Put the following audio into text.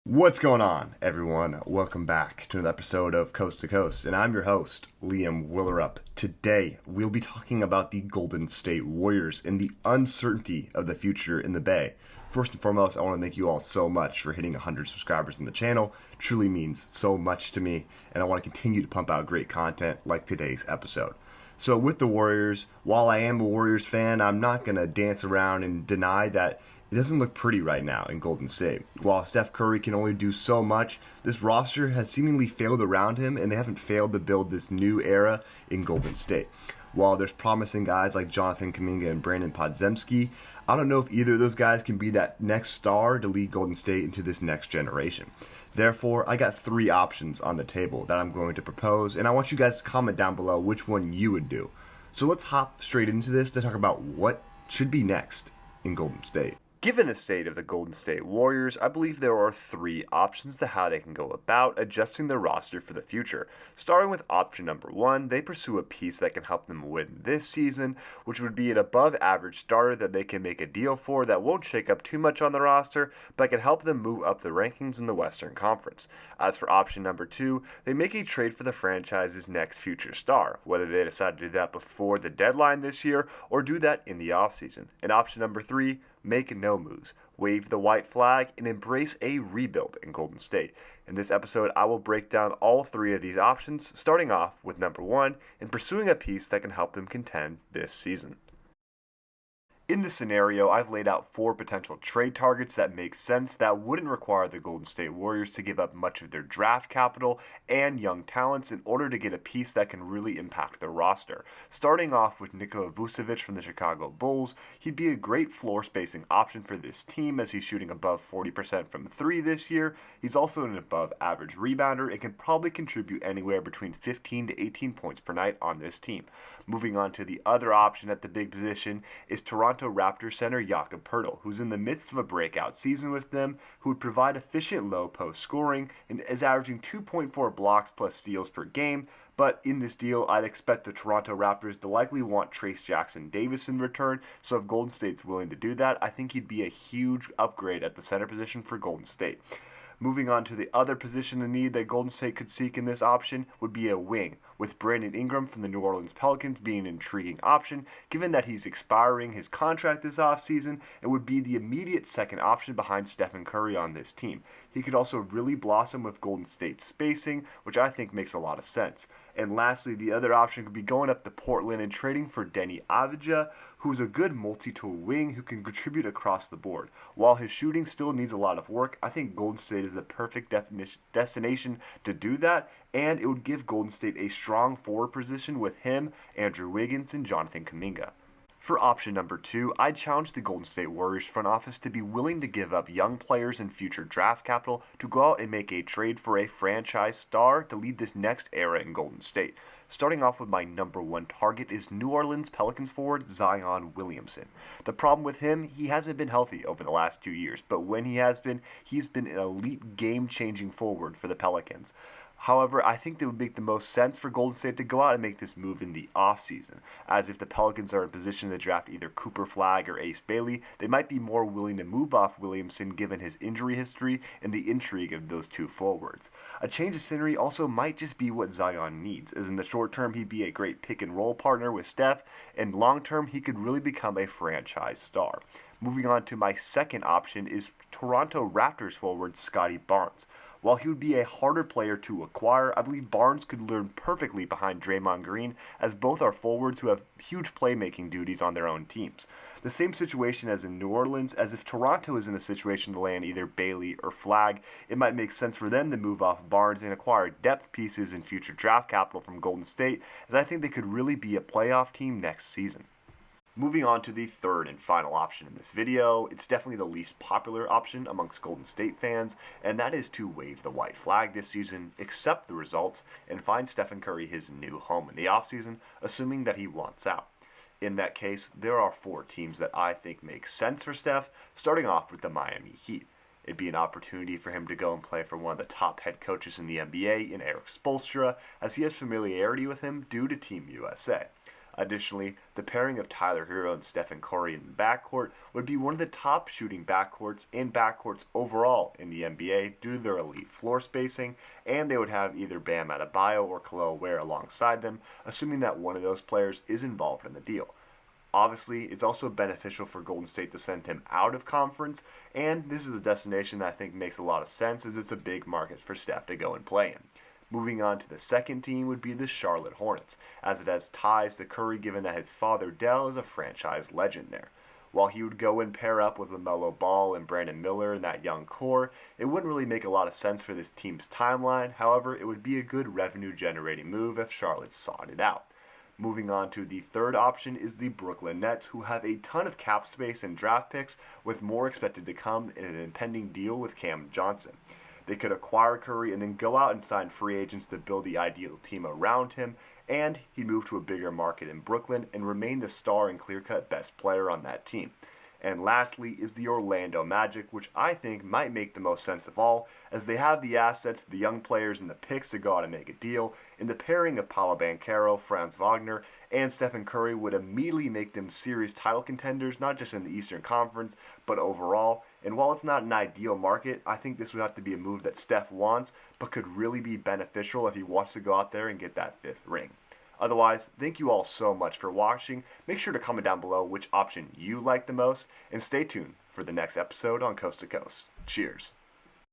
What's going on, everyone? Welcome back to another episode of Coast to Coast, and I'm your host, Liam Willerup. Today, we'll be talking about the Golden State Warriors and the uncertainty of the future in the Bay. First and foremost, I want to thank you all so much for hitting 100 subscribers in the channel. It truly means so much to me, and I want to continue to pump out great content like today's episode. So with the Warriors, while I am a Warriors fan, I'm not going to dance around and deny that it doesn't look pretty right now in Golden State. While Steph Curry can only do so much, this roster has seemingly failed around him, and they haven't failed to build this new era in Golden State. While there's promising guys like Jonathan Kuminga and Brandon Podziemski, I don't know if either of those guys can be that next star to lead Golden State into this next generation. Therefore, I got three options on the table that I'm going to propose, and I want you guys to comment down below which one you would do. So let's hop straight into this to talk about what should be next in Golden State. Given the state of the Golden State Warriors, I believe there are three options to how they can go about adjusting their roster for the future. Starting with option number one, they pursue a piece that can help them win this season, which would be an above-average starter that they can make a deal for that won't shake up too much on the roster, but can help them move up the rankings in the Western Conference. As for option number two, they make a trade for the franchise's next future star, whether they decide to do that before the deadline this year or do that in the offseason. And option number three, make no moves, wave the white flag, and embrace a rebuild in Golden State. In this episode, I will break down all three of these options, starting off with number one, and pursuing a piece that can help them contend this season. In this scenario, I've laid out four potential trade targets that make sense that wouldn't require the Golden State Warriors to give up much of their draft capital and young talents in order to get a piece that can really impact their roster. Starting off with Nikola Vucevic from the Chicago Bulls, he'd be a great floor spacing option for this team as he's shooting above 40% from three this year. He's also an above average rebounder and can probably contribute anywhere between 15 to 18 points per night on this team. Moving on to the other option at the big position is Toronto Raptors center Jakob Poeltl, who's in the midst of a breakout season with them, who would provide efficient low post scoring and is averaging 2.4 blocks plus steals per game. But in this deal, I'd expect the Toronto Raptors to likely want Trayce Jackson-Davis in return, so if Golden State's willing to do that, I think he'd be a huge upgrade at the center position for Golden State. Moving on to the other position in need that Golden State could seek in this option would be a wing, with Brandon Ingram from the New Orleans Pelicans being an intriguing option, given that he's expiring his contract this offseason and would be the immediate second option behind Stephen Curry on this team. He could also really blossom with Golden State's spacing, which I think makes a lot of sense. And lastly, the other option could be going up to Portland and trading for Deni Avdija, who's a good multi-tool wing who can contribute across the board. While his shooting still needs a lot of work, I think Golden State is the perfect destination to do that, and it would give Golden State a strong forward position with him, Andrew Wiggins, and Jonathan Kuminga. For option number two, I'd challenge the Golden State Warriors front office to be willing to give up young players and future draft capital to go out and make a trade for a franchise star to lead this next era in Golden State. Starting off with my number one target is New Orleans Pelicans forward Zion Williamson. The problem with him, he hasn't been healthy over the last 2 years, but when he has been, he's been an elite game-changing forward for the Pelicans. However, I think it would make the most sense for Golden State to go out and make this move in the offseason, as if the Pelicans are in position to draft either Cooper Flagg or Ace Bailey, they might be more willing to move off Williamson given his injury history and the intrigue of those two forwards. A change of scenery also might just be what Zion needs, as in the short term he'd be a great pick and roll partner with Steph, and long term he could really become a franchise star. Moving on to my second option is Toronto Raptors forward Scottie Barnes. While he would be a harder player to acquire, I believe Barnes could learn perfectly behind Draymond Green, as both are forwards who have huge playmaking duties on their own teams. The same situation as in New Orleans, as if Toronto is in a situation to land either Bailey or Flagg, it might make sense for them to move off Barnes and acquire depth pieces and future draft capital from Golden State, as I think they could really be a playoff team next season. Moving on to the third and final option in this video, it's definitely the least popular option amongst Golden State fans, and that is to wave the white flag this season, accept the results, and find Stephen Curry his new home in the offseason, assuming that he wants out. In that case, there are four teams that I think make sense for Steph, starting off with the Miami Heat. It'd be an opportunity for him to go and play for one of the top head coaches in the NBA in Eric Spoelstra, as he has familiarity with him due to Team USA. Additionally, the pairing of Tyler Hero and Stephen Curry in the backcourt would be one of the top shooting backcourts and backcourts overall in the NBA due to their elite floor spacing, and they would have either Bam Adebayo or Khalil Ware alongside them, assuming that one of those players is involved in the deal. Obviously, it's also beneficial for Golden State to send him out of conference, and this is a destination that I think makes a lot of sense as it's a big market for Steph to go and play in. Moving on to the second team would be the Charlotte Hornets, as it has ties to Curry given that his father Dell is a franchise legend there. While he would go and pair up with LaMelo Ball and Brandon Miller in that young core, it wouldn't really make a lot of sense for this team's timeline. However, it would be a good revenue generating move if Charlotte sought it out. Moving on to the third option is the Brooklyn Nets, who have a ton of cap space and draft picks, with more expected to come in an impending deal with Cam Johnson. They could acquire Curry and then go out and sign free agents to build the ideal team around him, and he'd move to a bigger market in Brooklyn and remain the star and clear-cut best player on that team. And lastly is the Orlando Magic, which I think might make the most sense of all, as they have the assets, the young players, and the picks to go out and make a deal, and the pairing of Paolo Banchero, Franz Wagner, and Stephen Curry would immediately make them series title contenders, not just in the Eastern Conference, but overall. And while it's not an ideal market, I think this would have to be a move that Steph wants, but could really be beneficial if he wants to go out there and get that fifth ring. Otherwise, thank you all so much for watching. Make sure to comment down below which option you like the most, and stay tuned for the next episode on Coast to Coast. Cheers.